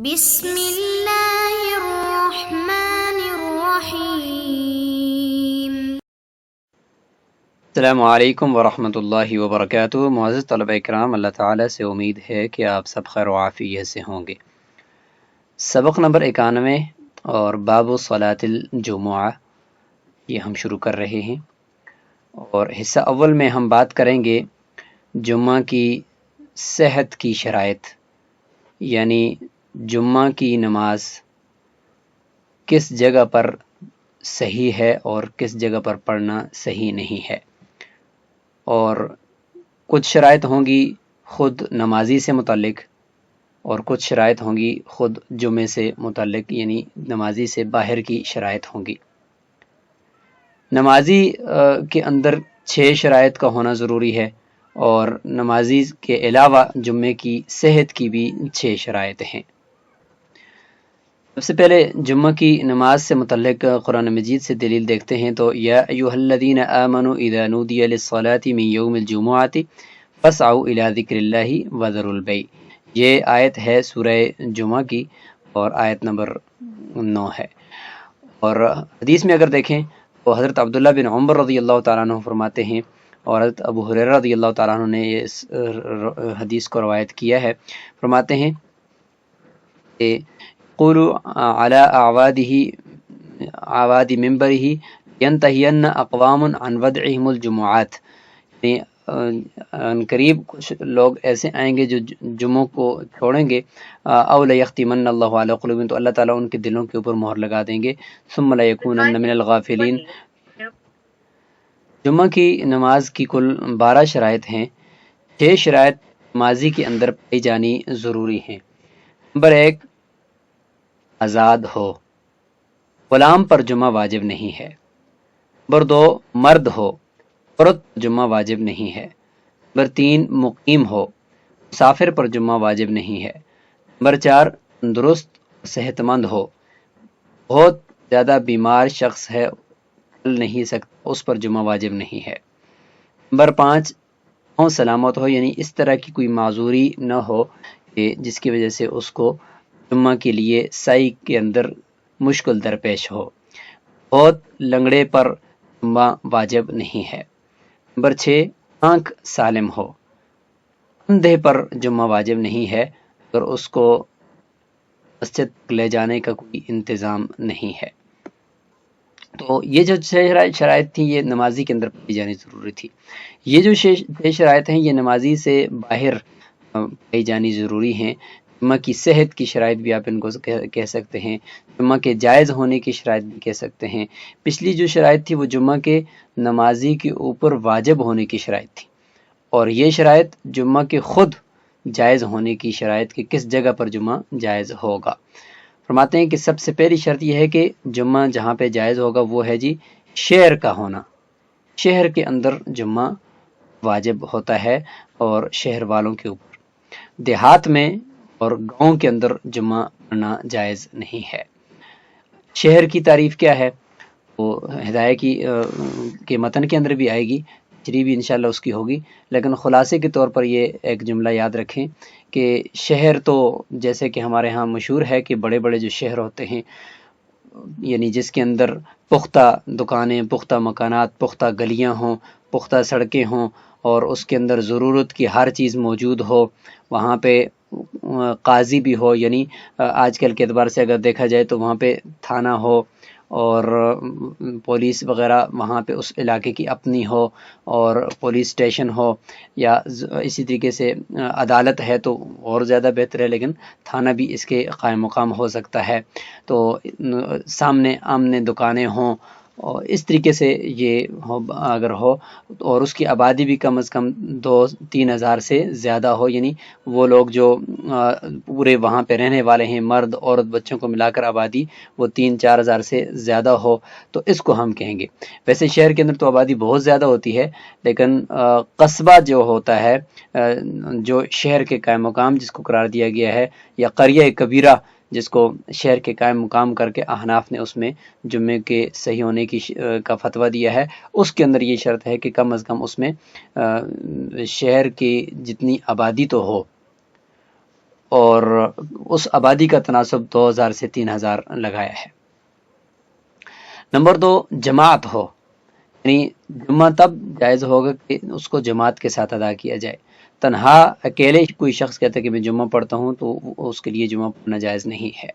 بسم اللہ الرحمن الرحیم۔ السلام علیکم ورحمۃ اللہ وبرکاتہ۔ معزز طلبہ اکرام، اللہ تعالیٰ سے امید ہے کہ آپ سب خیر و عافیت سے ہوں گے۔ سبق نمبر 91 اور باب صلاۃ الجمعہ یہ ہم شروع کر رہے ہیں، اور حصہ اول میں ہم بات کریں گے جمعہ کی صحت کی شرائط، یعنی جمعہ کی نماز کس جگہ پر صحیح ہے اور کس جگہ پر پڑھنا صحیح نہیں ہے، اور کچھ شرائط ہوں گی خود نمازی سے متعلق اور کچھ شرائط ہوں گی خود جمعے سے متعلق، یعنی نمازی سے باہر کی شرائط ہوں گی۔ نمازی کے اندر 6 شرائط کا ہونا ضروری ہے، اور نمازی کے علاوہ جمعے کی صحت کی بھی 6 شرائط ہیں۔ سب سے پہلے جمعہ کی نماز سے متعلق قرآن مجید سے دلیل دیکھتے ہیں تو یا ایھا الذین آمنوا اذا نودی للصلاۃ من یوم الجمعۃ فاسعوا الی ذکر اللہ وذروا البیع، یہ آیت ہے سورہ جمعہ کی اور آیت نمبر 9 ہے۔ اور حدیث میں اگر دیکھیں تو حضرت عبداللہ بن عمر رضی اللہ تعالیٰ عنہ فرماتے ہیں، اور حضرت ابو ہریرہ رضی اللہ تعالیٰ عنہ نے اس حدیث کو روایت کیا ہے، فرماتے ہیں کہ قولوا علی اعواد منبرہ ینتہین اقوام عن ودعہم الجمعات، یعنی ان قریب کچھ لوگ ایسے آئیں گے جو جمعوں کو چھوڑیں گے، او لیختمن اللہ علی قلوبہم، تو اللہ تعالیٰ ان کے دلوں کے اوپر مہر لگا دیں گے، ثم لیکونن من الغافلین۔ جمعہ کی نماز کی کل 12 شرائط ہیں، 6 شرائط نمازی کے اندر پائی جانی ضروری ہیں۔ نمبر 1، آزاد ہو، غلام پر جمعہ واجب نہیں ہے۔ نمبر 2، مرد ہو، عورت پر جمعہ واجب نہیں ہے۔ نمبر 3، مقیم ہو، مسافر پر جمعہ واجب نہیں ہے۔ نمبر 4، تندرست صحت مند ہو، بہت زیادہ بیمار شخص ہے، چل نہیں سکتا، اس پر جمعہ واجب نہیں ہے۔ نمبر 5، سلامت ہو، یعنی اس طرح کی کوئی معذوری نہ ہو کہ جس کی وجہ سے اس کو جمعہ کے لیے سعی کے اندر مشکل درپیش ہو۔ بہت لنگڑے پر جمعہ واجب نہیں ہے۔ نمبر 6، آنکھ سالم ہو، اندھے پر جمعہ واجب نہیں ہے اگر اس کو مسجد لے جانے کا کوئی انتظام نہیں ہے۔ تو یہ جو 6 شرائط تھیں یہ نمازی کے اندر پائی جانی ضروری تھی۔ یہ جو 6 شرائط ہیں یہ نمازی سے باہر پائی جانی ضروری ہیں۔ جمعہ کی صحت کی شرائط بھی آپ ان کو کہہ سکتے ہیں، جمعہ کے جائز ہونے کی شرائط بھی کہہ سکتے ہیں۔ پچھلی جو شرائط تھی وہ جمعہ کے نمازی کے اوپر واجب ہونے کی شرائط تھی، اور یہ شرائط جمعہ کے خود جائز ہونے کی شرائط کہ کس جگہ پر جمعہ جائز ہوگا۔ فرماتے ہیں کہ سب سے پہلی شرط یہ ہے کہ جمعہ جہاں پہ جائز ہوگا وہ ہے جی شہر کا ہونا، شہر کے اندر جمعہ واجب ہوتا ہے اور شہر والوں کے اوپر۔ دیہات میں اور گاؤں کے اندر جمعہ پڑھنا جائز نہیں ہے۔ شہر کی تعریف کیا ہے وہ ہدایہ کے متن کے اندر بھی آئے گی، تشریح بھی انشاءاللہ اس کی ہوگی، لیکن خلاصے کے طور پر یہ ایک جملہ یاد رکھیں کہ شہر تو جیسے کہ ہمارے ہاں مشہور ہے کہ بڑے بڑے جو شہر ہوتے ہیں، یعنی جس کے اندر پختہ دکانیں، پختہ مکانات، پختہ گلیاں ہوں، پختہ سڑکیں ہوں، اور اس کے اندر ضرورت کی ہر چیز موجود ہو، وہاں پہ قاضی بھی ہو، یعنی آج کل کے اعتبار سے اگر دیکھا جائے تو وہاں پہ تھانہ ہو اور پولیس وغیرہ وہاں پہ اس علاقے کی اپنی ہو، اور پولیس اسٹیشن ہو، یا اسی طریقے سے عدالت ہے تو اور زیادہ بہتر ہے، لیکن تھانہ بھی اس کے قائم مقام ہو سکتا ہے۔ تو سامنے آمنے دکانیں ہوں، اور اس طریقے سے یہ اگر ہو، اور اس کی آبادی بھی کم از کم 2-3 ہزار سے زیادہ ہو، یعنی وہ لوگ جو پورے وہاں پہ رہنے والے ہیں، مرد عورت بچوں کو ملا کر آبادی وہ 3-4 ہزار سے زیادہ ہو، تو اس کو ہم کہیں گے۔ ویسے شہر کے اندر تو آبادی بہت زیادہ ہوتی ہے، لیکن قصبہ جو ہوتا ہے، جو شہر کے قائم مقام جس کو قرار دیا گیا ہے، یا قریہ کبیرہ جس کو شہر کے قائم مقام کر کے احناف نے اس میں جمعے کے صحیح ہونے کا فتویٰ دیا ہے، اس کے اندر یہ شرط ہے کہ کم از کم اس میں شہر کی جتنی آبادی تو ہو، اور اس آبادی کا تناسب 2000 سے 3000 لگایا ہے۔ نمبر 2، جماعت ہو، یعنی جمعہ تب جائز ہوگا کہ اس کو جماعت کے ساتھ ادا کیا جائے۔ تنہا اکیلے کوئی شخص کہتا ہے کہ میں جمعہ پڑھتا ہوں تو اس کے لیے جمعہ پڑھنا جائز نہیں ہے۔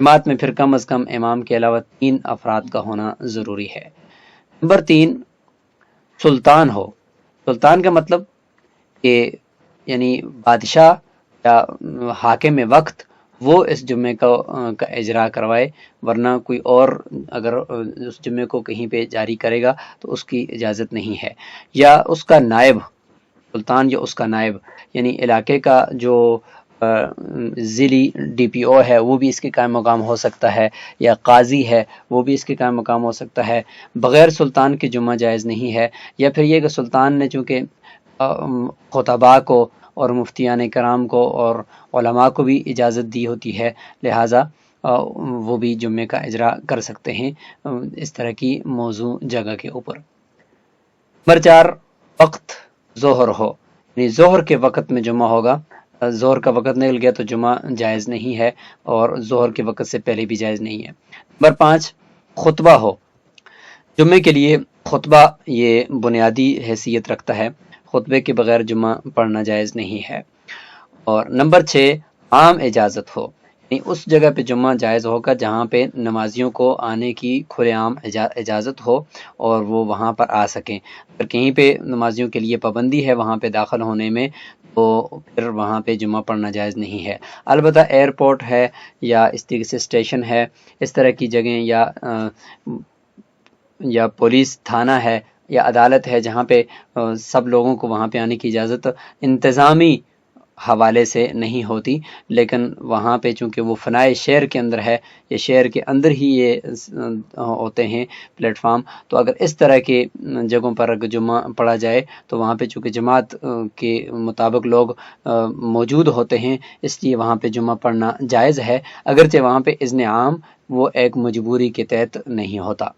جماعت میں پھر کم از کم امام کے علاوہ 3 افراد کا ہونا ضروری ہے۔ نمبر 3، سلطان ہو۔ سلطان کا مطلب کہ یعنی بادشاہ یا حاکم وقت وہ اس جمعے کا اجرا کروائے، ورنہ کوئی اور اگر اس جمعے کو کہیں پہ جاری کرے گا تو اس کی اجازت نہیں ہے۔ یا اس کا نائب، سلطان یا اس کا نائب، یعنی علاقے کا جو ضلعی ڈی پی او ہے وہ بھی اس کے قائم مقام ہو سکتا ہے، یا قاضی ہے وہ بھی اس کے قائم مقام ہو سکتا ہے۔ بغیر سلطان کے جمعہ جائز نہیں ہے۔ یا پھر یہ کہ سلطان نے چونکہ خطباء کو اور مفتیان کرام کو اور علماء کو بھی اجازت دی ہوتی ہے، لہٰذا وہ بھی جمعے کا اجرا کر سکتے ہیں اس طرح کی موضوع جگہ کے اوپر۔ نمبر 4، وقت ظہر ہو، یعنی ظہر کے وقت میں جمعہ ہوگا۔ ظہر کا وقت نکل گیا تو جمعہ جائز نہیں ہے، اور ظہر کے وقت سے پہلے بھی جائز نہیں ہے۔ نمبر 5، خطبہ ہو۔ جمعے کے لیے خطبہ یہ بنیادی حیثیت رکھتا ہے، خطبے کے بغیر جمعہ پڑھنا جائز نہیں ہے۔ اور نمبر 6، عام اجازت ہو، یعنی اس جگہ پہ جمعہ جائز ہوگا جہاں پہ نمازیوں کو آنے کی کھلے عام اجازت ہو اور وہ وہاں پر آ سکیں۔ اگر کہیں پہ نمازیوں کے لیے پابندی ہے وہاں پہ داخل ہونے میں تو پھر وہاں پہ جمعہ پڑھنا جائز نہیں ہے۔ البتہ ایئرپورٹ ہے یا اس طریقے سے اسٹیشن ہے، اس طرح کی جگہیں، یا پولیس تھانہ ہے یا عدالت ہے جہاں پہ سب لوگوں کو وہاں پہ آنے کی اجازت انتظامی حوالے سے نہیں ہوتی، لیکن وہاں پہ چونکہ وہ فنائے شہر کے اندر ہے، یہ شہر کے اندر ہی یہ ہوتے ہیں پلیٹ فارم، تو اگر اس طرح کے جگہوں پر اگر جمعہ پڑھا جائے تو وہاں پہ چونکہ جماعت کے مطابق لوگ موجود ہوتے ہیں، اس لیے وہاں پہ جمعہ پڑھنا جائز ہے، اگرچہ وہاں پہ اذن عام وہ ایک مجبوری کے تحت نہیں ہوتا۔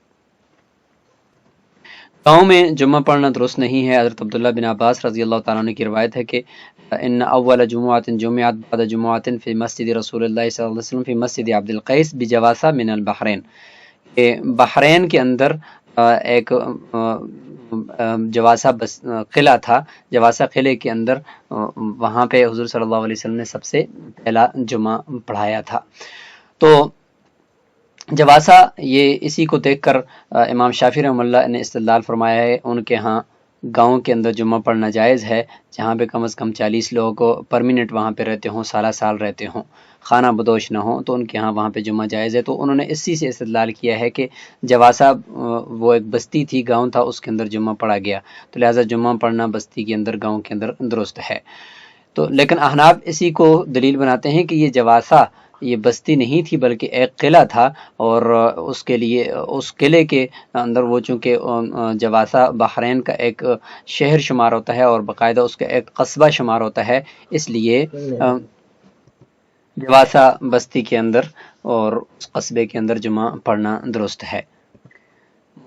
گاؤں میں جمعہ پڑھنا درست نہیں ہے۔ حضرت عبداللہ بن عباس رضی اللہ تعالیٰ عنہ کی روایت ہے کہ ان اول جمعۃ جمعت بعد جمعۃ فی مسجد رسول اللہ صلی اللہ علیہ وسلم فی مسجد عبد القیس بجواسہ من البحرین، کہ بحرین کے اندر ایک جواسہ قلعہ تھا، جواسہ قلعے کے اندر وہاں پہ حضور صلی اللہ علیہ وسلم نے سب سے پہلا جمعہ پڑھایا تھا۔ تو جواسہ یہ اسی کو دیکھ کر امام شافعی رحمہ اللہ نے استدلال فرمایا ہے، ان کے ہاں گاؤں کے اندر جمعہ پڑھنا جائز ہے جہاں پہ کم از کم 40 لوگ پرمیننٹ وہاں پہ رہتے ہوں، سالہ سال رہتے ہوں، خانہ بدوش نہ ہوں، تو ان کے ہاں وہاں پہ جمعہ جائز ہے۔ تو انہوں نے اسی سے استدلال کیا ہے کہ جواسہ وہ ایک بستی تھی، گاؤں تھا، اس کے اندر جمعہ پڑھا گیا، تو لہٰذا جمعہ پڑھنا بستی کے اندر، گاؤں کے اندر درست ہے۔ تو لیکن احناف اسی کو دلیل بناتے ہیں کہ یہ جواسہ یہ بستی نہیں تھی بلکہ ایک قلعہ تھا، اور اس کے لیے اس قلعے کے اندر وہ چونکہ جواسہ بحرین کا ایک شہر شمار ہوتا ہے اور باقاعدہ اس کا ایک قصبہ شمار ہوتا ہے، اس لیے جواسہ بستی کے اندر اور اس قصبے کے اندر جمعہ پڑھنا درست ہے۔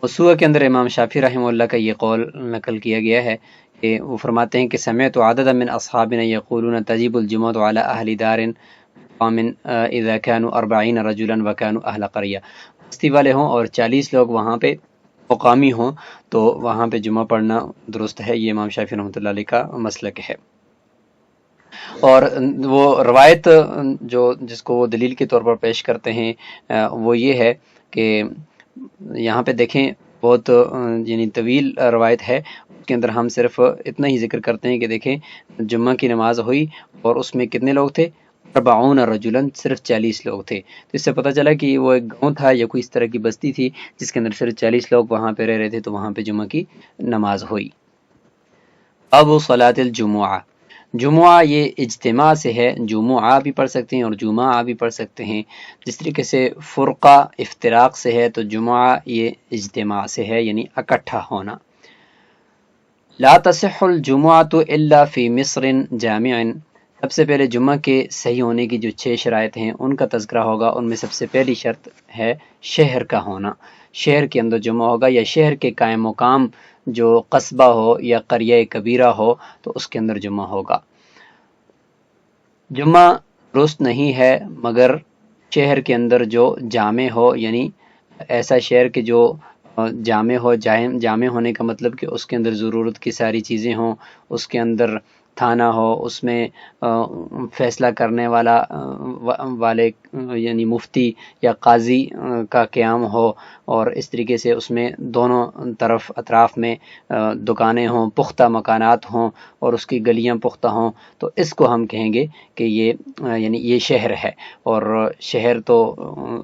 موسوعہ کے اندر امام شافعی رحمہ اللہ کا یہ قول نقل کیا گیا ہے کہ وہ فرماتے ہیں کہ سمعت عددا من اصحابنا یقولون تجب الجمعۃ علی اہل دار قوم اذا كانوا 40 رجلا وكانوا اہل قریہ، بستی والے ہوں اور 40 لوگ وہاں پہ مقامی ہوں تو وہاں پہ جمعہ پڑھنا درست ہے۔ یہ امام شافعی رحمۃ اللہ علیہ کا مسلک ہے۔ اور وہ روایت جس کو وہ دلیل کے طور پر پیش کرتے ہیں وہ یہ ہے کہ یہاں پہ دیکھیں بہت یعنی طویل روایت ہے، اس کے اندر ہم صرف اتنا ہی ذکر کرتے ہیں کہ دیکھیں جمعہ کی نماز ہوئی اور اس میں کتنے لوگ تھے؟ 40 رجلاً، صرف 40 لوگ تھے۔ تو اس سے پتہ چلا کہ وہ ایک گاؤں تھا یا کوئی اس طرح کی بستی تھی جس کے اندر صرف 40 لوگ وہاں پہ رہ رہے تھے، تو وہاں پہ جمعہ کی نماز ہوئی۔ اب صلاۃ الجمعہ، جمعہ یہ اجتماع سے ہے، جمعہ بھی پڑھ سکتے ہیں اور جمعہ بھی پڑھ سکتے ہیں۔ جس طریقے سے فرقہ افتراق سے ہے تو جمعہ یہ اجتماع سے ہے، یعنی اکٹھا ہونا۔ لا تصح الجمعۃ الا فی مصر جامع، سب سے پہلے جمعہ کے صحیح ہونے کی جو 6 شرائط ہیں ان کا تذکرہ ہوگا۔ ان میں سب سے پہلی شرط ہے شہر کا ہونا، شہر کے اندر جمعہ ہوگا، یا شہر کے قائم مقام جو قصبہ ہو یا قریہ کبیرہ ہو تو اس کے اندر جمعہ ہوگا۔ جمعہ درست نہیں ہے مگر شہر کے اندر جو جامع ہو، یعنی ایسا شہر کہ جو جامع ہو، جامع ہونے کا مطلب کہ اس کے اندر ضرورت کی ساری چیزیں ہوں، اس کے اندر تھانہ ہو، اس میں فیصلہ کرنے والے یعنی مفتی یا قاضی کا قیام ہو، اور اس طریقے سے اس میں دونوں طرف اطراف میں دکانیں ہوں، پختہ مکانات ہوں، اور اس کی گلیاں پختہ ہوں، تو اس کو ہم کہیں گے کہ یعنی یہ شہر ہے۔ اور شہر تو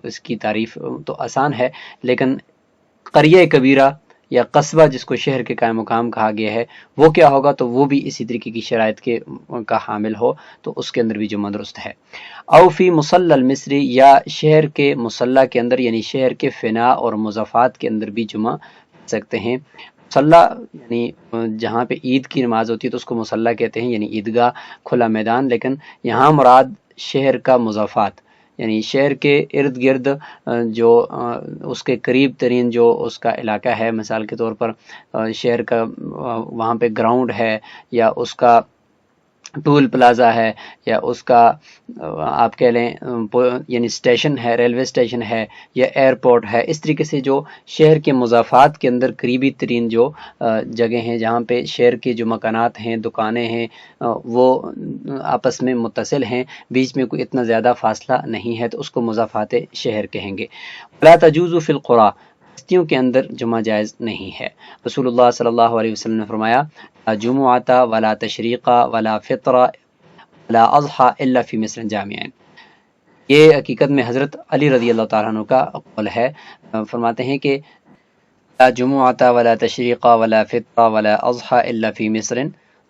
اس کی تعریف تو آسان ہے، لیکن قریہ کبیرہ یا قصبہ جس کو شہر کے قائم مقام کہا گیا ہے، وہ کیا ہوگا؟ تو وہ بھی اسی طریقے کی شرائط کا حامل ہو، تو اس کے اندر بھی جمعہ درست ہے۔ او فی مصلی المصری، یا شہر کے مصلی کے اندر، یعنی شہر کے فنا اور مضافات کے اندر بھی جمعہ پڑھ سکتے ہیں۔ مصلی یعنی جہاں پہ عید کی نماز ہوتی ہے تو اس کو مصلی کہتے ہیں، یعنی عیدگاہ، کھلا میدان، لیکن یہاں مراد شہر کا مضافات، یعنی شہر کے ارد گرد جو اس کے قریب ترین جو اس کا علاقہ ہے، مثال کے طور پر شہر کا وہاں پہ گراؤنڈ ہے، یا اس کا ٹول پلازا ہے، یا اس کا آپ کہہ لیں یعنی اسٹیشن ہے، ریلوے اسٹیشن ہے، یا ایئرپورٹ ہے، اس طریقے سے جو شہر کے مضافات کے اندر قریبی ترین جو جگہ ہیں جہاں پہ شہر کے جو مکانات ہیں، دکانیں ہیں، وہ آپس میں متصل ہیں، بیچ میں کوئی اتنا زیادہ فاصلہ نہیں ہے، تو اس کو مضافات شہر کہیں گے۔ لا تجوز فی القریٰ، بستیوں کے اندر جمعہ جائز نہیں ہے۔ رسول اللہ صلی اللہ علیہ وسلم نے فرمایا لا جمعۃ ولا تشریق ولا فطر ولا اضحى الا فی مصر جامع۔ یہ حقیقت میں حضرت علی رضی اللہ تعالیٰ عنہ کا قول ہے، فرماتے ہیں کہ لا جمعۃ ولا تشریق ولا فطر ولا اضحى الا فی مصر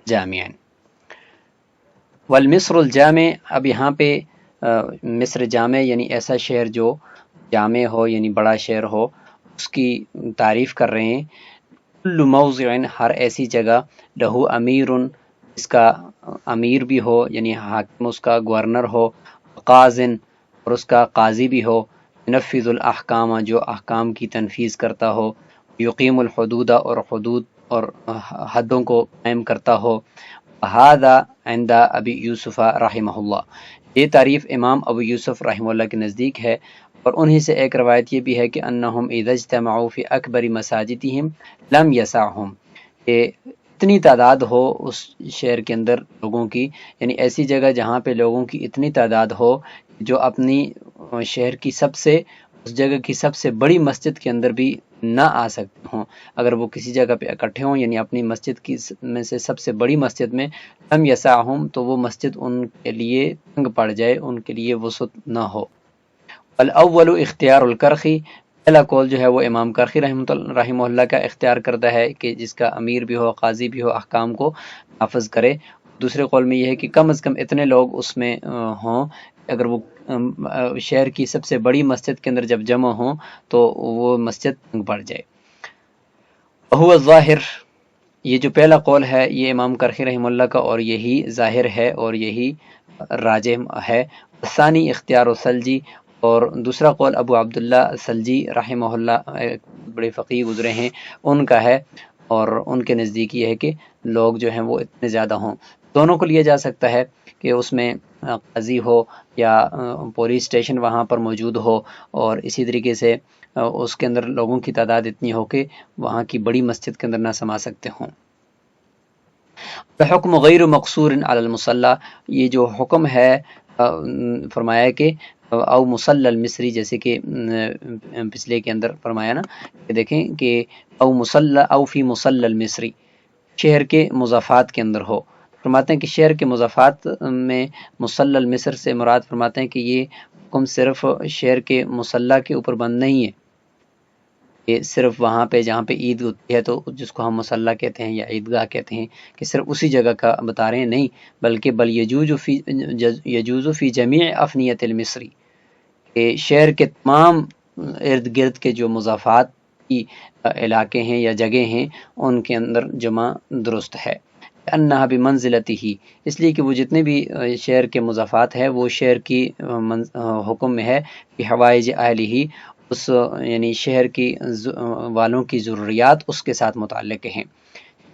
جامع۔ والمصر الجامع، اب یہاں پہ مصر جامع یعنی ایسا شہر جو جامع ہو، یعنی بڑا شہر ہو، اس کی تعریف کر رہے ہیں۔ کل موضع، ہر ایسی جگہ، لہو امیر، اس کا امیر بھی ہو، یعنی حاکم اس کا گورنر ہو، قاضٍ، اور اس کا قاضی بھی ہو، ينفذ الاحکام، جو احکام کی تنفیذ کرتا ہو، یقیم الحدود، اور حدود اور حدوں کو قائم کرتا ہو۔ هذا عند ابی یوسف رحمہ اللہ، یہ تعریف امام ابو یوسف رحمہ اللہ کے نزدیک ہے، اور انہی سے ایک روایت یہ بھی ہے کہ انہم اذا اجتمعوا فی اکبر مساجدہم لم یسعہم، کہ اتنی تعداد ہو اس شہر کے اندر لوگوں کی، یعنی ایسی جگہ جہاں پہ لوگوں کی اتنی تعداد ہو جو اپنی شہر کی اس جگہ کی سب سے بڑی مسجد کے اندر بھی نہ آ سکتے ہوں، اگر وہ کسی جگہ پہ اکٹھے ہوں، یعنی اپنی مسجد کی میں سے سب سے بڑی مسجد میں، لم یسعہم، تو وہ مسجد ان کے لیے تنگ پڑ جائے، ان کے لیے وسعت نہ ہو۔ الاول اختیار الکرخی، پہلا قول جو ہے وہ امام کرخی رحمہ اللہ کا اختیار کرتا ہے کہ جس کا امیر بھی ہو، قاضی بھی ہو، احکام کو نافذ کرے۔ دوسرے قول میں یہ ہے کہ کم از کم اتنے لوگ اس میں ہوں، اگر وہ شہر کی سب سے بڑی مسجد کے اندر جب جمع ہوں تو وہ مسجد تنگ پڑ جائے۔ وہو الظاہر، یہ جو پہلا قول ہے یہ امام کرخی رحمہ اللہ کا، اور یہی ظاہر ہے اور یہی راجح ہے۔ ثانی اختیار الثلجی، اور دوسرا قول ابو عبداللہ سلجی رحمہ اللہ، بڑے فقیہ گزرے ہیں، ان کا ہے، اور ان کے نزدیک یہ ہے کہ لوگ جو ہیں وہ اتنے زیادہ ہوں۔ دونوں کو لیا جا سکتا ہے کہ اس میں قاضی ہو یا پولیس اسٹیشن وہاں پر موجود ہو، اور اسی طریقے سے اس کے اندر لوگوں کی تعداد اتنی ہو کہ وہاں کی بڑی مسجد کے اندر نہ سما سکتے ہوں۔ حکم غیر مقصور علی المصلی، یہ جو حکم ہے فرمایا کہ او مصلی المصری، جیسے کہ پچھلے کے اندر فرمایا نا کہ دیکھیں کہ او فی مصلی المصری، شہر کے مضافات کے اندر ہو۔ فرماتے ہیں کہ شہر کے مضافات میں مصلی المصر سے مراد فرماتے ہیں کہ یہ حکم صرف شہر کے مصلی کے اوپر بند نہیں ہے، کہ صرف وہاں پہ جہاں پہ عید ہوتی ہے تو جس کو ہم مصلی کہتے ہیں یا عیدگاہ کہتے ہیں، کہ صرف اسی جگہ کا بتا رہے ہیں، نہیں، بلکہ بل یجوز فی جمیع افنیۃ المصری، کہ شہر کے تمام ارد گرد کے جو مضافات کی علاقے ہیں یا جگہ ہیں ان کے اندر جمع درست ہے۔ انہا بمنزلتہ، اس لیے کہ وہ جتنے بھی شہر کے مضافات ہیں وہ شہر کی حکم میں ہے کہ حوائج اہلہ، اس یعنی شہر کی والوں کی ضروریات اس کے ساتھ متعلق ہیں،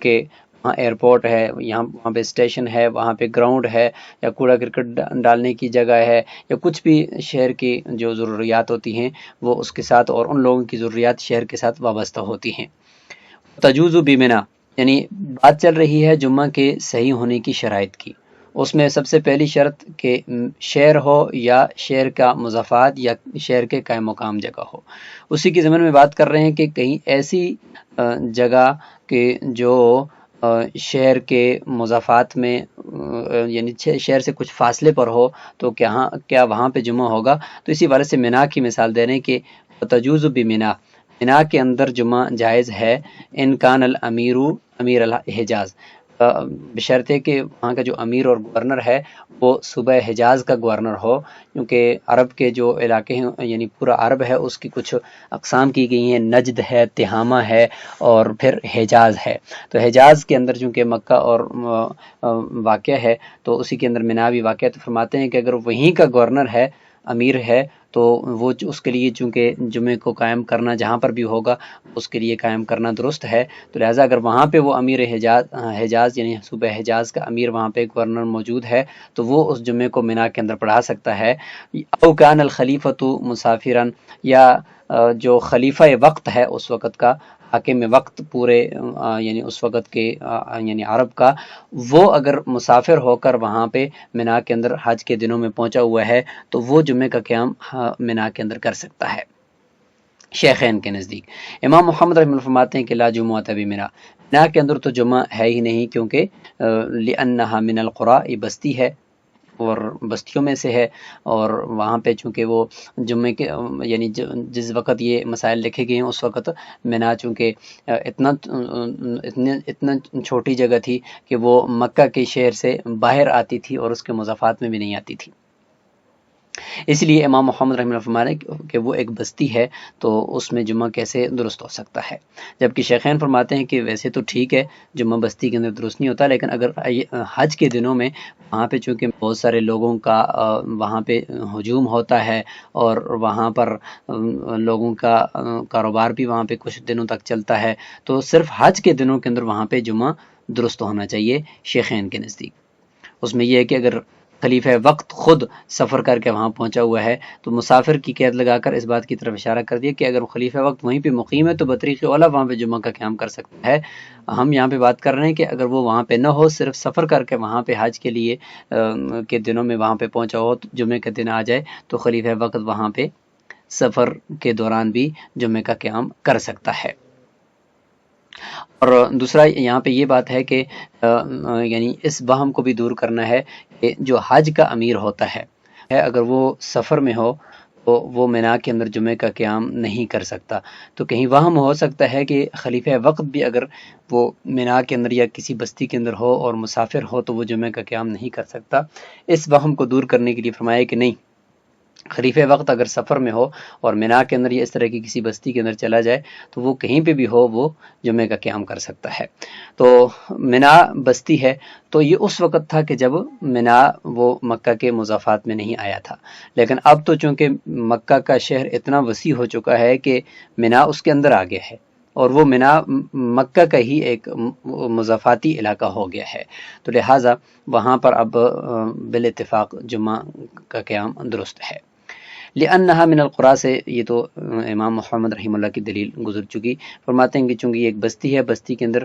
کہ وہاں ایئرپورٹ ہے، وہاں پہ اسٹیشن ہے، وہاں پہ گراؤنڈ ہے، یا کوڑا کرکٹ ڈالنے کی جگہ ہے، یا کچھ بھی شہر کی جو ضروریات ہوتی ہیں وہ اس کے ساتھ، اور ان لوگوں کی ضروریات شہر کے ساتھ وابستہ ہوتی ہیں۔ تجوز بمنا، یعنی بات چل رہی ہے جمعہ کے صحیح ہونے کی شرائط کی۔ اس میں سب سے پہلی شرط کہ شہر ہو یا شہر کا مضافات یا شہر کے قائم مقام جگہ ہو۔ اسی کی ضمن میں بات کر رہے ہیں کہ کہیں ایسی جگہ کہ جو شہر کے مضافات میں یعنی شہر سے کچھ فاصلے پر ہو، تو کیا وہاں پہ جمعہ ہوگا؟ تو اسی بارے سے منا کی مثال دے رہے ہیں کہ تجوز بمنا، منا کے اندر جمعہ جائز ہے، ان کان الامیر امیر الحجاز، بشرطے کہ وہاں کا جو امیر اور گورنر ہے وہ صوبہ حجاز کا گورنر ہو، کیونکہ عرب کے جو علاقے ہیں یعنی پورا عرب ہے، اس کی کچھ اقسام کی گئی ہیں، نجد ہے، تہامہ ہے، اور پھر حجاز ہے۔ تو حجاز کے اندر چونکہ مکہ اور واقع ہے، تو اسی کے اندر منا بھی واقع ہے، تو فرماتے ہیں کہ اگر وہیں کا گورنر ہے، امیر ہے، تو وہ اس کے لیے چونکہ جمعے کو قائم کرنا جہاں پر بھی ہوگا اس کے لیے قائم کرنا درست ہے، تو لہٰذا اگر وہاں پہ وہ امیر حجاز یعنی صوبہ حجاز کا امیر وہاں پہ گورنر موجود ہے تو وہ اس جمعے کو منا کے اندر پڑھا سکتا ہے۔ او کان الخلیفۃ مسافرا، یا جو خلیفہ وقت ہے اس وقت کا، حاکم وقت پورے یعنی اس وقت کے یعنی عرب کا، وہ اگر مسافر ہو کر وہاں پہ منا کے اندر حج کے دنوں میں پہنچا ہوا ہے تو وہ جمعے کا قیام منا کے اندر کر سکتا ہے۔ شیخین کے نزدیک امام محمد رحمہ اللہ فرماتے ہیں کہ لا جمعۃ بمنا، منا کے اندر تو جمعہ ہے ہی نہیں، کیونکہ لأنہا من القریٰ، یہ بستی ہے اور بستیوں میں سے ہے، اور وہاں پہ چونکہ وہ جمعے کے یعنی جس وقت یہ مسائل لکھے گئے ہیں اس وقت منا چونکہ اتنا چھوٹی جگہ تھی کہ وہ مکہ کے شہر سے باہر آتی تھی اور اس کے مضافات میں بھی نہیں آتی تھی، اس لیے امام محمد رحمہ اللہ فرمانے کہ وہ ایک بستی ہے تو اس میں جمعہ کیسے درست ہو سکتا ہے، جبکہ شیخین فرماتے ہیں کہ ویسے تو ٹھیک ہے جمعہ بستی کے اندر درست نہیں ہوتا، لیکن اگر حج کے دنوں میں وہاں پہ چونکہ بہت سارے لوگوں کا وہاں پہ ہجوم ہوتا ہے اور وہاں پر لوگوں کا کاروبار بھی وہاں پہ کچھ دنوں تک چلتا ہے، تو صرف حج کے دنوں کے اندر وہاں پہ جمعہ درست ہونا چاہیے شیخین کے نزدیک۔ اس میں یہ ہے کہ اگر خلیفہ وقت خود سفر کر کے وہاں پہنچا ہوا ہے تو مسافر کی قید لگا کر اس بات کی طرف اشارہ کر دیا کہ اگر وہ خلیفہ وقت وہیں پہ مقیم ہے تو بطریق اولیٰ وہاں پہ جمعہ کا قیام کر سکتا ہے۔ ہم یہاں پہ بات کر رہے ہیں کہ اگر وہ وہاں پہ نہ ہو، صرف سفر کر کے وہاں پہ حج کے لیے کے دنوں میں وہاں پہ پہنچا ہو، تو جمعے کے دن آ جائے تو خلیفہ وقت وہاں پہ سفر کے دوران بھی جمعے کا قیام کر سکتا ہے۔ اور دوسرا یہاں پہ یہ بات ہے کہ یعنی اس وہم کو بھی دور کرنا ہے کہ جو حج کا امیر ہوتا ہے اگر وہ سفر میں ہو تو وہ منا کے اندر جمعے کا قیام نہیں کر سکتا، تو کہیں وہم ہو سکتا ہے کہ خلیفہ وقت بھی اگر وہ منا کے اندر یا کسی بستی کے اندر ہو اور مسافر ہو تو وہ جمعے کا قیام نہیں کر سکتا۔ اس وہم کو دور کرنے کے لیے فرمایا کہ نہیں، خلیفہ وقت اگر سفر میں ہو اور منا کے اندر یا اس طرح کی کسی بستی کے اندر چلا جائے تو وہ کہیں پہ بھی ہو وہ جمعے کا قیام کر سکتا ہے۔ تو منا بستی ہے تو یہ اس وقت تھا کہ جب منا وہ مکہ کے مضافات میں نہیں آیا تھا، لیکن اب تو چونکہ مکہ کا شہر اتنا وسیع ہو چکا ہے کہ منا اس کے اندر آ گیا ہے اور وہ منا مکہ کا ہی ایک مضافاتی علاقہ ہو گیا ہے، تو لہٰذا وہاں پر اب بالاتفاق جمعہ کا قیام درست ہے۔ لأنہا من القریٰ سے یہ تو امام محمد رحمہ اللہ کی دلیل گزر چکی، فرماتے ہیں کہ چونکہ یہ ایک بستی ہے، بستی کے اندر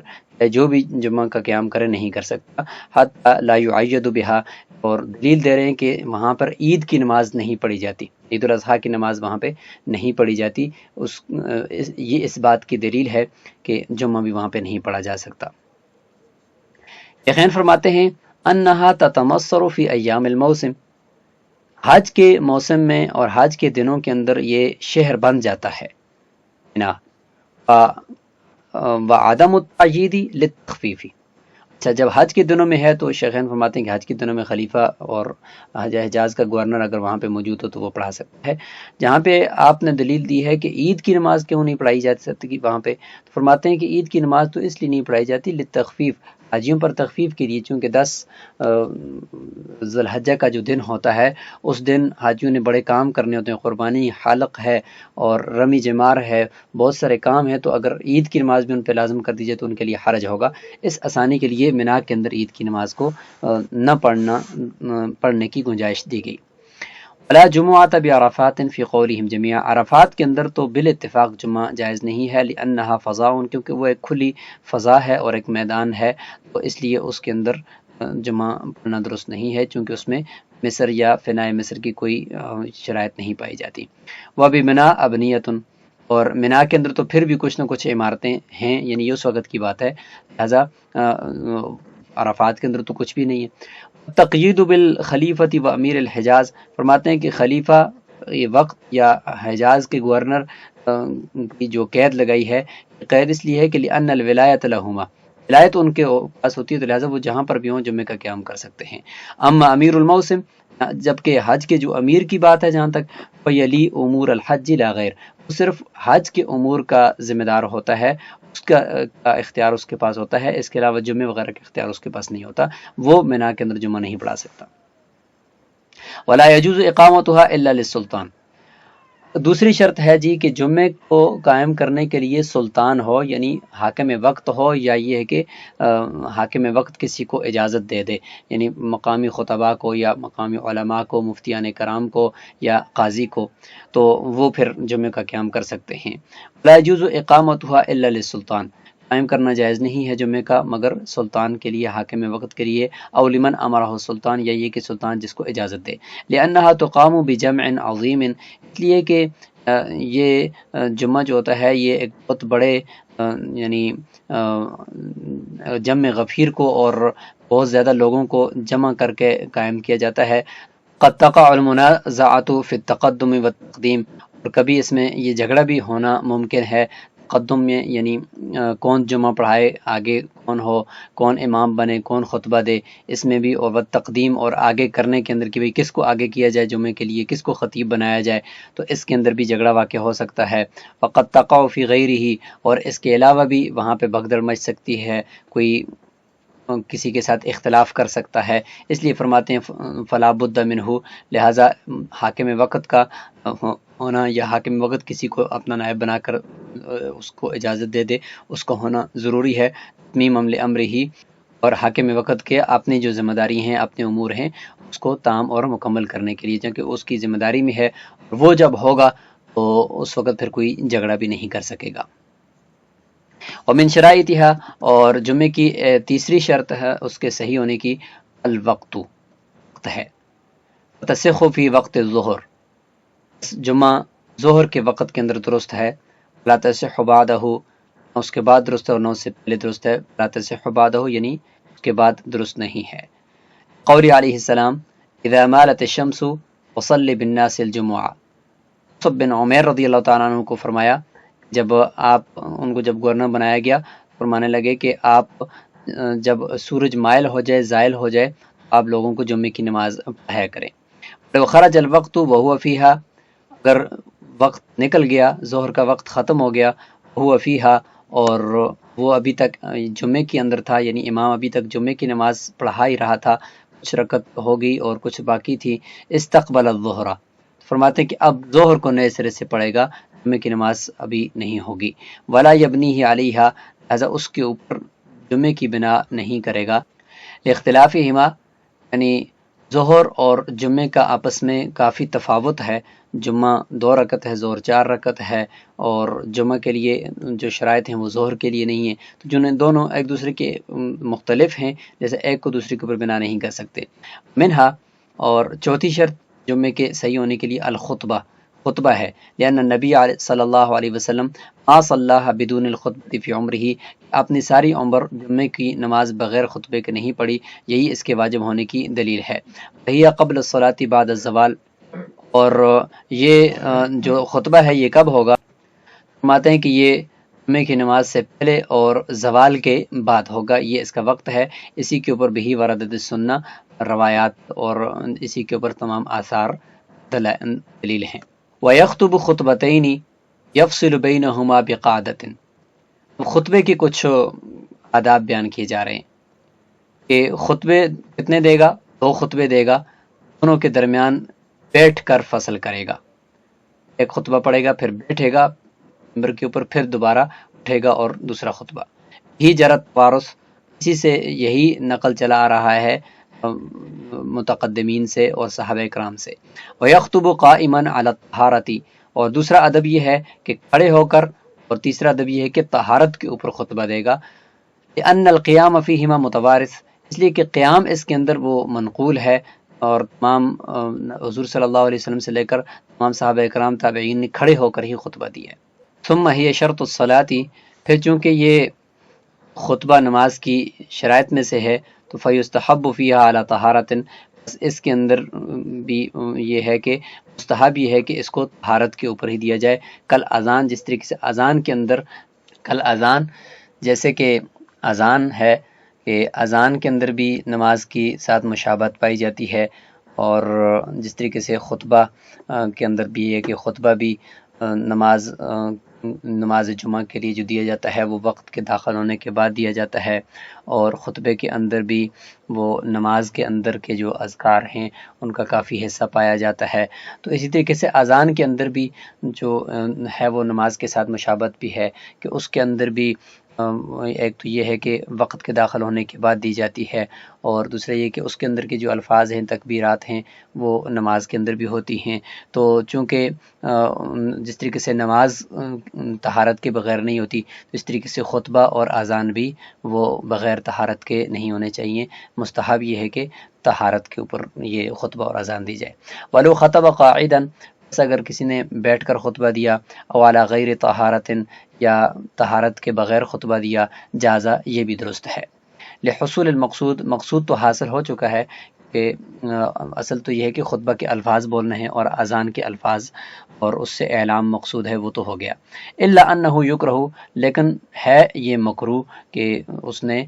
جو بھی جمعہ کا قیام کرے نہیں کر سکتا، حتی لا یعید بہا، اور دلیل دے رہے ہیں کہ وہاں پر عید کی نماز نہیں پڑھی جاتی، عید الاضحیٰ کی نماز وہاں پہ نہیں پڑھی جاتی، یہ اس بات کی دلیل ہے کہ جمعہ بھی وہاں پہ نہیں پڑھا جا سکتا۔ یقین فرماتے ہیں انہا تتمثر فی ایام الموسم، حج کے موسم میں اور حج کے دنوں کے اندر یہ شہر بن جاتا ہے نا، وعدم التعیید للتخفیف۔ اچھا، جب حج کے دنوں میں ہے تو شیخین فرماتے ہیں کہ حج کے دنوں میں خلیفہ اور حجاز کا گورنر اگر وہاں پہ موجود ہو تو وہ پڑھا سکتا ہے۔ جہاں پہ آپ نے دلیل دی ہے کہ عید کی نماز کیوں نہیں پڑھائی جا سکتی وہاں پہ، تو فرماتے ہیں کہ عید کی نماز تو اس لیے نہیں پڑھائی جاتی للتخفیف، حاجیوں پر تخفیف کے لیے، چونکہ 10 ذی الحجہ کا جو دن ہوتا ہے اس دن حاجیوں نے بڑے کام کرنے ہوتے ہیں، قربانی، حلق ہے اور رمی جمار ہے، بہت سارے کام ہیں، تو اگر عید کی نماز بھی ان پہ لازم کر دی جائے تو ان کے لیے حرج ہوگا۔ اس آسانی کے لیے مینا کے اندر عید کی نماز کو نہ پڑھنے کی گنجائش دی گئی۔ ولا جمعۃ بعرفات فی قولہم جميعا، عرفات کے اندر تو بالاتفاق جمعہ جائز نہیں ہے، لأنہا فضاء، کیونکہ وہ ایک کھلی فضا ہے اور ایک میدان ہے، تو اس لیے اس کے اندر جمعہ پڑھنا درست نہیں ہے، چونکہ اس میں مصر یا فنائے مصر کی کوئی شرائط نہیں پائی جاتی۔ وبمنا ابنیۃ، اور مینا کے اندر تو پھر بھی کچھ نہ کچھ عمارتیں ہیں، یعنی یہ اس وقت کی بات ہے، لہذا عرفات کے اندر تو کچھ بھی نہیں ہے۔ تقیید بالخلیفۃ و امیر الحجاز، فرماتے ہیں کہ خلیفہ یہ وقت یا حجاز کے گورنر کی جو قید لگائی ہے، قید اس لیے ہے کہ لأن الولایۃ لہما، ولایت ان کے پاس ہوتی ہے، تو لہٰذا وہ جہاں پر بھی ہوں جمعے کا قیام کر سکتے ہیں۔ اما امیر الموسم، جبکہ حج کے جو امیر کی بات ہے جہاں تک، فیلی امور الحج لا غیر، وہ صرف حج کے امور کا ذمہ دار ہوتا ہے، اس کا اختیار اس کے پاس ہوتا ہے، اس کے علاوہ جمعے وغیرہ کا اختیار اس کے پاس نہیں ہوتا، وہ مینا کے اندر جمعہ نہیں پڑھا سکتا۔ ولا يجوز اقامتها الا للسلطان، دوسری شرط ہے جی کہ جمعے کو قائم کرنے کے لیے سلطان ہو، یعنی حاکم وقت ہو، یا یہ ہے کہ حاکم وقت کسی کو اجازت دے دے، یعنی مقامی خطباء کو یا مقامی علماء کو، مفتیان کرام کو یا قاضی کو، تو وہ پھر جمعے کا قیام کر سکتے ہیں۔ لا يجوز اقامتها الا للسلطان، قائم کرنا جائز نہیں ہے جمعے کا مگر سلطان کے لیے، حاکم وقت کے لیے، او لمن امرہ سلطان، یا یہ کہ سلطان جس کو اجازت دے۔ لأنها تقام بجمع عظیم، اس لیے کہ یہ جمعہ جو ہوتا ہے یہ ایک بہت بڑے یعنی جمع غفیر کو اور بہت زیادہ لوگوں کو جمع کر کے قائم کیا جاتا ہے۔ قد تقع المنازعۃ فی التقدم والتقدیم، اور کبھی اس میں یہ جھگڑا بھی ہونا ممکن ہے، تقدم میں یعنی کون جمعہ پڑھائے، آگے کون ہو، کون امام بنے، کون خطبہ دے، اس میں بھی، اور تقدیم اور آگے کرنے کے اندر کہ بھئی کس کو آگے کیا جائے جمعے کے لیے، کس کو خطیب بنایا جائے، تو اس کے اندر بھی جھگڑا واقع ہو سکتا ہے۔ فقد تقع فی غیرہ، اور اس کے علاوہ بھی وہاں پہ بھگدڑ مچ سکتی ہے، کوئی کسی کے ساتھ اختلاف کر سکتا ہے، اس لیے فرماتے ہیں فلا بد منہ، لہٰذا حاکم وقت کا ہونا، یا حاکم وقت کسی کو اپنا نائب بنا کر اس کو اجازت دے دے، اس کو ہونا ضروری ہے، تمیم امر ہی، اور حاکم وقت کے اپنی جو ذمہ داری ہیں، اپنے امور ہیں، اس کو تام اور مکمل کرنے کے لیے، چونکہ اس کی ذمہ داری میں ہے، وہ جب ہوگا تو اس وقت پھر کوئی جھگڑا بھی نہیں کر سکے گا۔ ومن شرائطها، اور جمعے کی تیسری شرط ہے اس کے صحیح ہونے کی، الوقت، وقت ہے، تصح فی وقت الظہر، جمعہ ظہر کے وقت کے اندر درست ہے، لا تصح بعدہ، اس کے بعد درست ہے، اور نہ اس سے پہلے درست ہے، لا تصح بعدہ یعنی اس کے بعد درست نہیں ہے۔ قول علیہ السلام اذا مالت الشمس وصلی بالناس الجمعہ، مصعب بن عمیر رضی اللہ تعالیٰ عنہ کو فرمایا، جب ان کو جب گورنر بنایا گیا، فرمانے لگے کہ آپ جب سورج مائل ہو جائے، زائل ہو جائے، آپ لوگوں کو جمعے کی نماز پڑھایا کریں۔ خرج الوقت وهو فیہا، اگر وقت نکل گیا، ظہر کا وقت ختم ہو گیا، وهو فیہا، اور وہ ابھی تک جمعے کے اندر تھا، یعنی امام ابھی تک جمعے کی نماز پڑھا ہی رہا تھا، کچھ رکعت ہو گئی اور کچھ باقی تھی، استقبل الظہر، فرماتے ہیں کہ اب ظہر کو نئے سرے سے پڑھے گا، جمعے کی نماز ابھی نہیں ہوگی۔ ولا یبنیہ علیہا، لہذا اس کے اوپر جمعے کی بنا نہیں کرے گا، لاختلافہما، یعنی ظہر اور جمعے کا آپس میں کافی تفاوت ہے، جمعہ 2 رکعت ہے، ظہر 4 رکعت ہے، اور جمعہ کے لیے جو شرائط ہیں وہ ظہر کے لیے نہیں ہیں، تو جو دونوں ایک دوسرے کے مختلف ہیں، جیسے ایک کو دوسرے کے اوپر بنا نہیں کر سکتے۔ منہا، اور چوتھی شرط جمعے کے صحیح ہونے کے لیے الخطبہ، خطبہ ہے، لأن النبی صلی اللہ علیہ وسلم ما صلی بدون الخطبہ فی عمرہ، اپنی ساری عمر جمعے کی نماز بغیر خطبے کے نہیں پڑھی، یہی اس کے واجب ہونے کی دلیل ہے۔ وہی قبل الصلاۃ بعد الزوال، اور یہ جو خطبہ ہے یہ کب ہوگا؟ فرماتے ہیں کہ یہ جمعے کی نماز سے پہلے اور زوال کے بعد ہوگا، یہ اس کا وقت ہے، اسی کے اوپر بھی وردت السنہ، روایات اور اسی کے اوپر تمام آثار دلیل ہیں۔ وَيَخْطُبُ خُطْبَتَيْنِ يَفْصِلُ بَيْنَهُمَا بِقَعْدَةٍ، خطبے کے کچھ آداب بیان کیے جا رہے ہیں۔ کہ خطبے کتنے دے گا؟ 2 خطبے دے گا، دونوں کے درمیان بیٹھ کر فصل کرے گا، ایک خطبہ پڑھے گا پھر بیٹھے گا ممبر کے اوپر، پھر دوبارہ اٹھے گا اور دوسرا خطبہ. یہی جرت وارث، اسی سے یہی نقل چلا آ رہا ہے متقدمین سے اور صحابہ کرام سے. وَيَخْطُبُ قَائِمًا عَلَى الطَّهَارَةِ، اور دوسرا ادب یہ ہے کہ کھڑے ہو کر، اور تیسرا ادب یہ ہے کہ طہارت کے اوپر خطبہ دے گا. لِأَنَّ الْقِيَامَ فِيهِمَا مُتَوَارِث، اس لیے کہ قیام اس کے اندر وہ منقول ہے، اور تمام حضور صلی اللہ علیہ وسلم سے لے کر تمام صحابہ کرام تابعین نے کھڑے ہو کر ہی خطبہ دیا ہے. ثم هي شرط الصلاة، پھر چونکہ یہ خطبہ نماز کی شرائط میں سے ہے تو فیستحب فیہا علی طہارت، اس کے اندر بھی یہ ہے کہ مستحب یہ ہے کہ اس کو طہارت کے اوپر ہی دیا جائے. کل اذان، جس طریقے سے اذان کے اندر، کل اذان جیسے کہ اذان ہے کہ اذان کے اندر بھی نماز کی ساتھ مشابہت پائی جاتی ہے، اور جس طریقے سے خطبہ کے اندر بھی ہے کہ خطبہ بھی نماز جمعہ کے لیے جو دیا جاتا ہے وہ وقت کے داخل ہونے کے بعد دیا جاتا ہے، اور خطبے کے اندر بھی وہ نماز کے اندر کے جو اذکار ہیں ان کا کافی حصہ پایا جاتا ہے. تو اسی طریقے سے اذان کے اندر بھی جو ہے وہ نماز کے ساتھ مشابہت بھی ہے کہ اس کے اندر بھی ایک تو یہ ہے کہ وقت کے داخل ہونے کے بعد دی جاتی ہے، اور دوسرا یہ کہ اس کے اندر کے جو الفاظ ہیں، تکبیرات ہیں، وہ نماز کے اندر بھی ہوتی ہیں. تو چونکہ جس طریقے سے نماز طہارت کے بغیر نہیں ہوتی، تو اس طریقے سے خطبہ اور اذان بھی وہ بغیر طہارت کے نہیں ہونے چاہیے. مستحب یہ ہے کہ طہارت کے اوپر یہ خطبہ اور اذان دی جائے. وَلَوْ خَطَبَ قَاعِدًا، اگر کسی نے بیٹھ کر خطبہ دیا، او علی غیر طہارت، یا طہارت کے بغیر خطبہ دیا، جازہ، یہ بھی درست ہے. لحصول المقصود، مقصود تو حاصل ہو چکا ہے کہ اصل تو یہ ہے کہ خطبہ کے الفاظ بولنے ہیں اور اذان کے الفاظ، اور اس سے اعلام مقصود ہے، وہ تو ہو گیا. الا انہ یکرہ، لیکن ہے یہ مکروہ کہ اس نے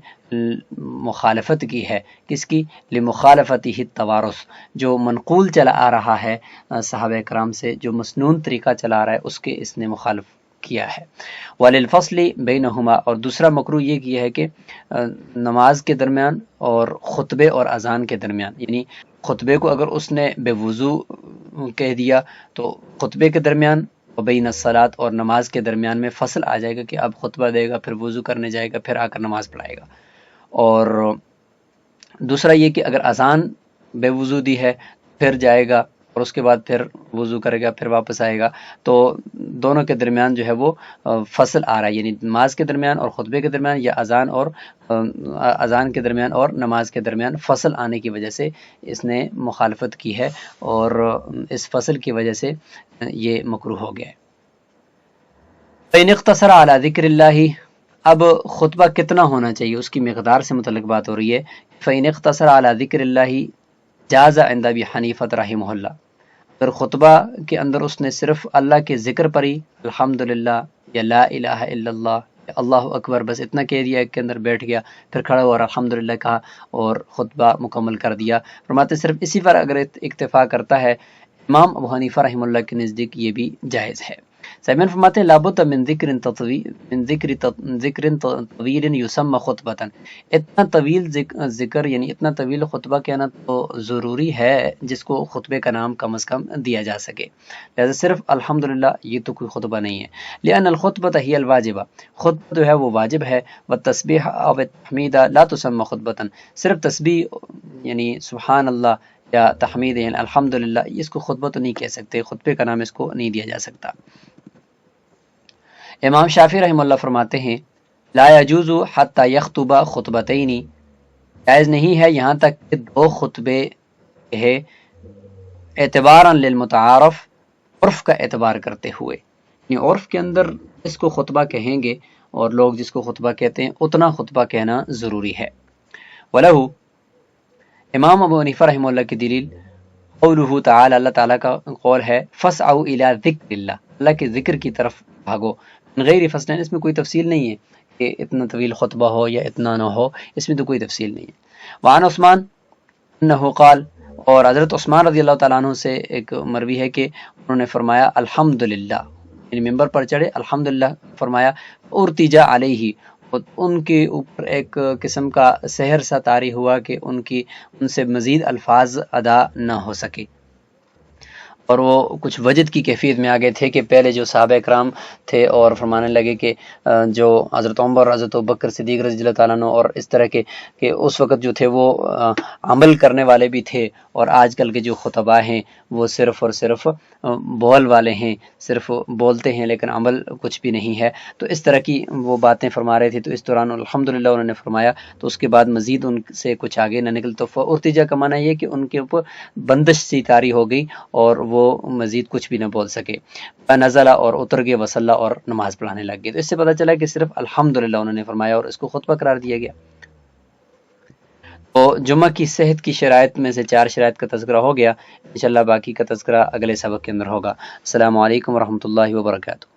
مخالفت کی ہے. کس کی؟ لمخالفتہ التوارث، جو منقول چلا آ رہا ہے صحابہ کرام سے، جو مسنون طریقہ چلا آ رہا ہے اس کے اس نے مخالف کیا ہے. وللفصل بینہما، اور دوسرا مکروہ یہ کیا ہے کہ نماز کے درمیان اور خطبے اور اذان کے درمیان، یعنی خطبے کو اگر اس نے بے وضو کہہ دیا تو خطبے کے درمیان وبین الصلاۃ، اور نماز کے درمیان میں فصل آ جائے گا کہ اب خطبہ دے گا، پھر وضو کرنے جائے گا، پھر آ کر نماز پڑھائے گا. اور دوسرا یہ کہ اگر اذان بے وضو دی ہے پھر جائے گا اور اس کے بعد پھر وضو کرے گا، پھر واپس آئے گا، تو دونوں کے درمیان جو ہے وہ فصل آ رہا ہے، یعنی نماز کے درمیان اور خطبے کے درمیان، یا اذان کے درمیان اور نماز کے درمیان فصل آنے کی وجہ سے اس نے مخالفت کی ہے، اور اس فصل کی وجہ سے یہ مکروہ ہو گیا ہے. فَإِنِ اخْتَصَرَ عَلَى ذِكْرِ اللَّهِ، اب خطبہ کتنا ہونا چاہیے اس کی مقدار سے متعلق بات ہو رہی ہے. فَإِنِ اخْتَصَرَ عَلَى ذِكْرِ اللَّهِ جَازَ عِنْدَ أَبِي حَنِيفَةَ رَحِمَهُ اللَّهِ، اگر خطبہ کے اندر اس نے صرف اللہ کے ذکر پر ہی الحمدللہ یا لا الہ الا اللہ یا اللہ اکبر بس اتنا کہہ دیا، ایک کے اندر بیٹھ گیا، پھر کھڑا ہوا اور الحمدللہ کہا اور خطبہ مکمل کر دیا، فرماتے صرف اسی پر اگر اکتفا کرتا ہے، امام ابو حنیفہ رحمہ اللہ کے نزدیک یہ بھی جائز ہے. سیمین فرماتے ہیں لابد من ذکر طویل یسمى خطبۃ، اتنا طویل ذکر یعنی اتنا طویل خطبہ کہنا تو ضروری ہے جس کو خطبے کا نام کم از کم دیا جا سکے. لہذا صرف الحمدللہ یہ تو کوئی خطبہ نہیں ہے. لأن الخطبۃ ہی الواجبہ، خطبہ جو ہے وہ واجب ہے. والتسبیح او التحمید لا تسمى خطبۃ، صرف تسبیح یعنی سبحان اللہ یا تحمید یعنی الحمدللہ، اس کو خطبہ تو نہیں کہہ سکتے، خطبے کا نام اس کو نہیں دیا جا سکتا. امام شافعی رحمہ اللہ فرماتے ہیں لا یجوز حتی یخطب خطبتین، جائز نہیں ہے یہاں تک کہ 2 خطبے ہے، اعتبارا للمتعارف، عرف کا اعتبار کرتے ہوئے، یعنی عرف کے اندر اس کو خطبہ کہیں گے اور لوگ جس کو خطبہ کہتے ہیں اتنا خطبہ کہنا ضروری ہے. وَلَهُ، امام ابو حنیفہ رحمہ اللہ کی دلیل قولہ تعالی، اللہ تعالیٰ کا قول ہے فَاسْعَوْا إِلَىٰ ذِكْرِ اللَّهِ، اللہ کے ذکر کی طرف بھاگو. غیر فصلین، اس میں کوئی تفصیل نہیں ہے کہ اتنا طویل خطبہ ہو یا اتنا نہ ہو، اس میں تو کوئی تفصیل نہیں ہے. وعن عثمان انہ قال، اور حضرت عثمان رضی اللہ تعالیٰ عنہ سے ایک مروی ہے کہ انہوں نے فرمایا الحمدللہ، یعنی ممبر پر چڑھے الحمدللہ فرمایا، ارتجا علیہ، ان کے اوپر ایک قسم کا سحر سا طاری ہوا کہ ان سے مزید الفاظ ادا نہ ہو سکے، اور وہ کچھ وجد کی کیفیت میں آگئے تھے کہ پہلے جو صحابہ اکرام تھے اور فرمانے لگے کہ جو حضرت عمر اور حضرت ابوبکر صدیق رضی اللہ تعالیٰ عنہ اور اس طرح کے کہ اس وقت جو تھے وہ عمل کرنے والے بھی تھے، اور آج کل کے جو خطباء ہیں وہ صرف اور صرف بول والے ہیں، صرف بولتے ہیں لیکن عمل کچھ بھی نہیں ہے۔ تو اس طرح کی وہ باتیں فرما رہے تھے، تو اس دوران الحمدللہ انہوں نے فرمایا، تو اس کے بعد مزید ان سے کچھ آگے نہ نکل، تو ارتجا کا معنی یہ کہ ان کے اوپر بندش سی طاری ہو گئی اور وہ مزید کچھ بھی نہ بول سکے، نزلہ اور اتر گئے، وصلہ اور نماز پڑھانے لگ گئے۔ تو اس سے پتہ چلا کہ صرف الحمدللہ انہوں نے فرمایا اور اس کو خطبہ قرار دیا گیا۔ تو جمعہ کی صحت کی شرائط میں سے 4 شرائط کا تذکرہ ہو گیا، انشاءاللہ باقی کا تذکرہ اگلے سبق کے اندر ہوگا۔ السلام علیکم ورحمۃ اللہ وبرکاتہ۔